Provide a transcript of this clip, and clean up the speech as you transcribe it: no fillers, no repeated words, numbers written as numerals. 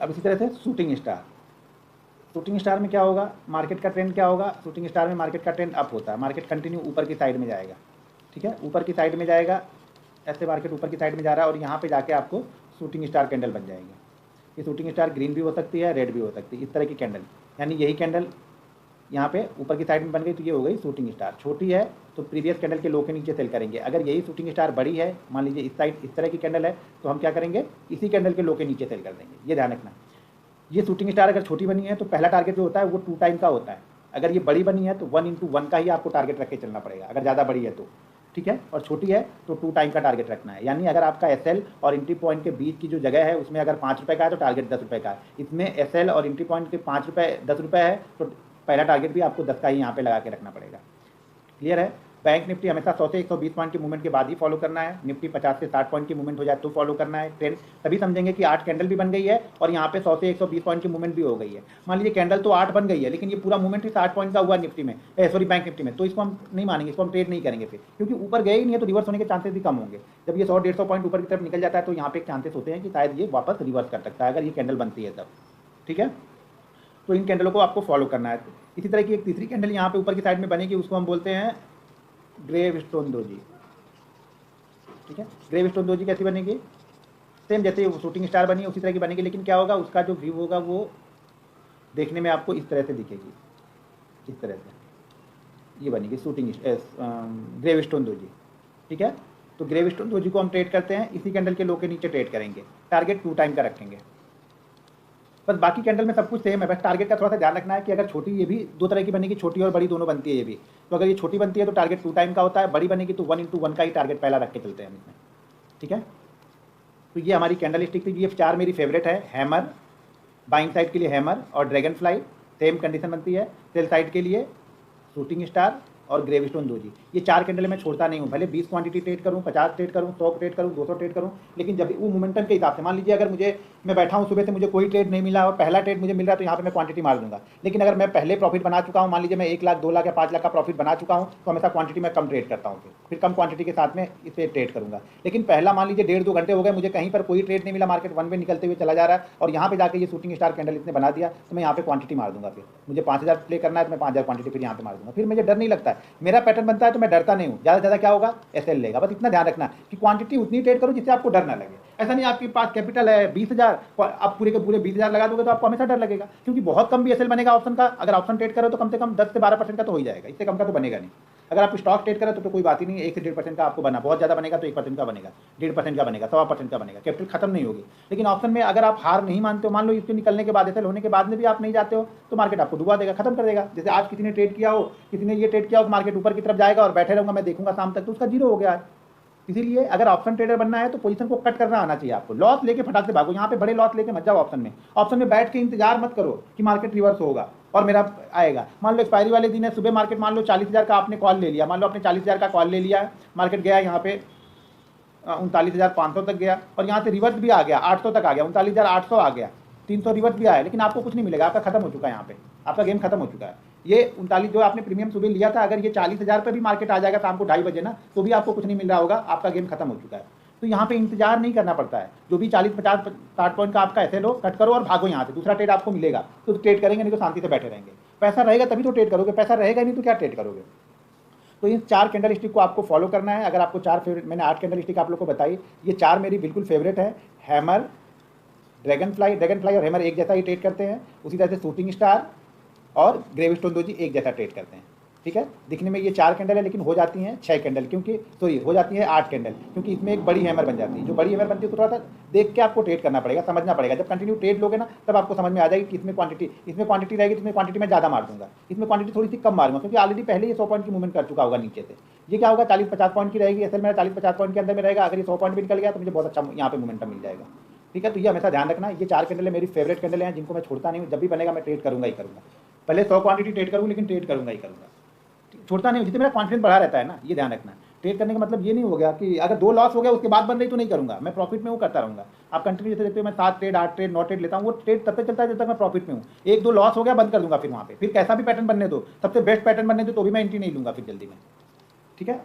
अब इसी तरह से शूटिंग स्टार, शूटिंग स्टार में क्या होगा, मार्केट का ट्रेंड क्या होगा, शूटिंग स्टार में मार्केट का ट्रेंड अप होता है, मार्केट कंटिन्यू ऊपर की साइड में जाएगा, ठीक है, ऊपर की साइड में जाएगा, ऐसे मार्केट ऊपर की साइड में जा रहा है और यहाँ पे जाके आपको शूटिंग स्टार कैंडल बन जाएगी। ये शूटिंग स्टार ग्रीन भी हो सकती है, रेड भी हो सकती है, इस तरह की कैंडल, यानी यही कैंडल यहाँ पे ऊपर की साइड में बन गई तो ये हो गई शूटिंग स्टार। छोटी है तो प्रीवियस कैंडल के लो के नीचे सेल करेंगे। अगर यही शूटिंग स्टार बड़ी है, मान लीजिए इस साइड इस तरह की कैंडल है, तो हम क्या करेंगे, इसी कैंडल के लो के नीचे सेल कर देंगे। ये ध्यान रखना। ये शूटिंग स्टार अगर छोटी बनी है तो पहला टारगेट जो होता है वो 2 टाइम का होता है। अगर ये बड़ी बनी है तो 1/1 का ही आपको टारगेट रख के चलना पड़ेगा, अगर ज़्यादा बड़ी है तो, ठीक है, और छोटी है तो 2 टाइम का टारगेट रखना है। यानी अगर आपका एसएल और एंट्री पॉइंट के बीच की जो जगह है उसमें अगर 5 रुपये का है तो टारगेट 10 रुपये का है। इसमें एसएल और एंट्री पॉइंट के 5 रुपये 10 रुपये है तो पहला टारगेट भी आपको 10 का ही यहाँ पे लगा के रखना पड़ेगा। क्लियर है। बैंक निफ्टी हमेशा 100 से 120 पॉइंट की मूवमेंट के बाद ही फॉलो करना है। निफ्टी 50 से 60 पॉइंट की मूवमेंट हो जाए तो फॉलो करना है ट्रेंड। तभी समझेंगे कि 8 कैंडल भी बन गई है और यहाँ पे 100 से 120 पॉइंट की मूवमेंट भी हो गई है। मान लीजिए कैंडल तो 8 बन गई है लेकिन ये पूरा मूवमेंट ही 60 पॉइंट का हुआ निफ्टी में, सॉरी बैंक निफ्टी में, तो इसको हम नहीं मानेंगे, इसको हम ट्रेड नहीं करेंगे फिर, क्योंकि ऊपर गए ही नहीं है तो रिवर्स होने के चांसेस भी कम होंगे। जब ये 100-150 पॉइंट ऊपर की तरफ निकल जाता है तो यहाँ पे चांसेस होते हैं कि शायद ये वापस रिवर्स कर सकता है अगर ये कैंडल बनती है तब, ठीक है। तो इन कैंडलों को आपको फॉलो करना है। इसी तरह की एक तीसरी कैंडल यहाँ पे ऊपर की साइड में बनेगी, उसको हम बोलते हैं ग्रेवस्टोन डोजी, ठीक है। ग्रेवस्टोन डोजी कैसी बनेगी, सेम जैसे शूटिंग स्टार बनी है उसी तरह की बनेगी, लेकिन क्या होगा, उसका जो व्यू होगा वो देखने में आपको इस तरह से दिखेगी, इस तरह से ये बनेगी शूटिंग ग्रेवस्टोन डोजी, ठीक है। तो ग्रेवस्टोन डोजी को हम ट्रेड करते हैं, इसी कैंडल के लो के नीचे ट्रेड करेंगे, टारगेट 2 टाइम का रखेंगे। बस बाकी कैंडल में सब कुछ सेम है, बस टारगेट का थोड़ा सा ध्यान रखना है कि अगर छोटी, ये भी 2 तरह की बनेगी, छोटी और बड़ी दोनों बनती है ये भी। तो अगर ये छोटी बनती है तो टारगेट 2 टाइम का होता है, बड़ी बनेगी तो 1/1 का ही टारगेट पहला रख के चलते हैं हम इसमें, ठीक है। तो ये हमारी कैंडल स्टिक थी। ये 4 मेरी फेवरेट है, हैमर बाइंग साइड के लिए हैमर और ड्रैगन फ्लाई सेम कंडीशन बनती है, सेल साइड के लिए शूटिंग स्टार और ग्रेवस्टोन डोजी। ये 4 कैंडल मैं छोड़ता नहीं हूँ, भले 20 क्वांटिटी ट्रेड करूँ, 50 ट्रेड करूँ, 100 ट्रेड करूँ, 200 ट्रेड करूँ, लेकिन जब वो मोमेंटम के हिसाब से, मान लीजिए अगर मैं बैठा हूँ सुबह से, मुझे कोई ट्रेड नहीं मिला और पहला ट्रेड मुझे मिल रहा है तो यहाँ पे मैं क्वांटिटी मार दूंगा। लेकिन अगर मैं पहले प्रॉफिट बना चुका हूँ, मान लीजिए मैं 1 लाख 2 लाख या 5 लाख का प्रॉफिट बना चुका हूँ, तो हमेशा क्वांटिटी में कम ट्रेड करता हूँ, फिर कम क्वांटिटी के साथ में इसे ट्रेड करूँगा। लेकिन पहला मान लीजिए 1.5-2 घंटे हो गए, मुझे कहीं पर कोई ट्रेड नहीं मिला, मार्केट 1 वे निकलते हुए चला जा रहा है और यहाँ पे जाकर ये शूटिंग स्टार कैंडल इसने बना दिया, तो मैं यहाँ पे क्वांटिटी मार दूंगा। फिर मुझे 5000 प्ले करना है तो मैं 5000 क्वांटिटी फिर यहाँ पे मार दूंगा। फिर मुझे डर नहीं लगता है, मेरा पैटर्न बनता है तो मैं डरता नहीं हूँ। ज़्यादा से ज़्यादा क्या होगा, एसएल लेगा। बस इतना ध्यान रखना कि क्वांटिटी उतनी ट्रेड करो जिससे आपको डर ना लगे। ऐसा नहीं आपके पास कैपिटल है 20,000, आप पूरे के पूरे 20,000 लगा दोगे तो आपको हमेशा डर लगेगा, क्योंकि बहुत कम भी एसएल बनेगा ऑप्शन का। अगर ऑप्शन ट्रेड करो तो कम से कम 10 से 12% का तो हो ही जाएगा, इससे कम का तो बनेगा नहीं। अगर आप स्टॉक ट्रेड करें तो कोई बात ही नहीं है, 1 से 1.5% का आपको बना, बहुत ज़्यादा बनेगा तो 1% का बनेगा, 1.5% का बनेगा, 1.25% का बनेगा, कैपिटल खत्म नहीं होगी। लेकिन ऑप्शन में अगर आप हार नहीं मानते हो, मान लो इसके निकलने के बाद, एसएल होने के बाद में भी आप नहीं जाते हो, तो मार्केट आपको डुबा देगा, खत्म कर देगा। जैसे आज किसी ने ट्रेड किया हो, किसी ने ये ट्रेड किया हो, मार्केट ऊपर की तरफ जाएगा और बैठे रहूँगा मैं देखूंगा शाम तक, तो उसका जीरो हो गया आज। इसीलिए अगर ऑप्शन ट्रेडर बनना है तो पोजीशन को कट करना आना चाहिए आपको। लॉस लेके फटाक से भागो, यहाँ पे बड़े लॉस लेके मत जाओ ऑप्शन में। ऑप्शन में बैठ के इंतजार मत करो कि मार्केट रिवर्स होगा और मेरा आएगा। मान लो एक्सपायरी वाले दिन है, सुबह मार्केट मान लो 40,000 का आपने कॉल ले लिया, मान लो आपने 40,000 का कॉल ले लिया, मार्केट गया यहाँ पे 39,500 तक गया और यहाँ से रिवर्स भी आ गया, 800 तक आ गया, 39,800 आ गया, 300 रिवर्स भी आया, लेकिन आपको कुछ नहीं मिलेगा, आपका खत्म हो चुका है, यहाँ पे आपका गेम खत्म हो चुका है। ये 39 जो आपने प्रीमियम सुबह लिया था, अगर ये 40,000 पे भी मार्केट आ जाएगा शाम को 2:30 बजे ना, तो भी आपको कुछ नहीं मिल रहा होगा, आपका गेम खत्म हो चुका है। तो यहाँ पे इंतजार नहीं करना पड़ता है। जो भी 40, 50, 60 पॉइंट का आपका एसएल हो, कट करो और भागो यहाँ से, दूसरा ट्रेड आपको मिलेगा तो ट्रेड करेंगे, नहीं तो शांति से बैठे रहेंगे। पैसा रहेगा तभी तो ट्रेड करोगे, पैसा रहेगा नहीं तो क्या ट्रेड करोगे। तो इन 4 कैंडल स्टिक को आपको फॉलो करना है। अगर आपको 4 फेवरेट, मैंने 8 कैंडल स्टिक आप लोग को बताई, ये 4 मेरी बिल्कुल फेवरेट है। हैमर, ड्रैगन फ्लाई और हैमर एक जैसा ही ट्रेड करते हैं, उसी तरह से शूटिंग स्टार और ग्रेवस्टोन डोजी एक जैसा ट्रेड करते हैं, ठीक है। दिखने में ये 4 कैंडल है लेकिन हो जाती हैं 6 कैंडल, क्योंकि सॉरी हो जाती है 8 कैंडल, क्योंकि इसमें एक बड़ी हैमर बन जाती है। जो बड़ी हैमर बनती है तो थोड़ा सा देख के आपको ट्रेड करना पड़ेगा, समझना पड़ेगा। जब कंटिन्यू ट्रेड लोगे ना तब आपको समझ में आ जाएगी कि इसमें क्वांटिटी रहेगी, इसमें क्वांटिटी मैं ज़्यादा मार दूंगा, इसमें क्वांटिटी थोड़ी सी कम मारूंगा, क्योंकि ऑलरेडी पहले ये 100 पॉइंट की मूवमेंट कर चुका होगा नीचे से। ये क्या होगा, 40-50 पॉइंट की रहेगी, असल में 40-50 पॉइंट के अंदर में रहेगा। अगर ये 100 पॉइंट भी निकल गया तो मुझे बहुत अच्छा यहाँ पे मोमेंटम मिल जाएगा, ठीक है। तो ये हमेशा ध्यान रखना, ये 4 कैंडल मेरी फेवरेट कैंडल हैं जिनको मैं छोड़ता नहीं हूँ। जब भी बनेगा मैं ट्रेड करूँगा ही करूँगा, पहले 100 क्वांटिटी ट्रेड करूँ लेकिन ट्रेड करूँगा ही करूँगा, छोड़ता नहीं हूँ। जितने मेरा कॉन्फिडेंस बढ़ा रहता है ना, ये ध्यान रखना। ट्रेड करने का मतलब ये नहीं हो गया कि अगर 2 लॉस हो गया उसके बाद बन रही तो नहीं करूँगा, मैं प्रॉफिट में वो करता रहूँगा। आप कंटिन्यू जैसे देखते हो मैं 7 ट्रेड 8 ट्रेड 9 ट्रेड लेता हूँ, वो ट्रेड तब तक चलता है जब तक मैं प्रॉफिट में हूँ। 1-2 लॉस हो गया बंद कर दूँगा, फिर वहाँ पे फिर कैसा भी पैटर्न बनने दो, सबसे बेस्ट पैटर्न बनने दो तो भी मैं एंट्री नहीं लूँगा फिर जल्दी में, ठीक है।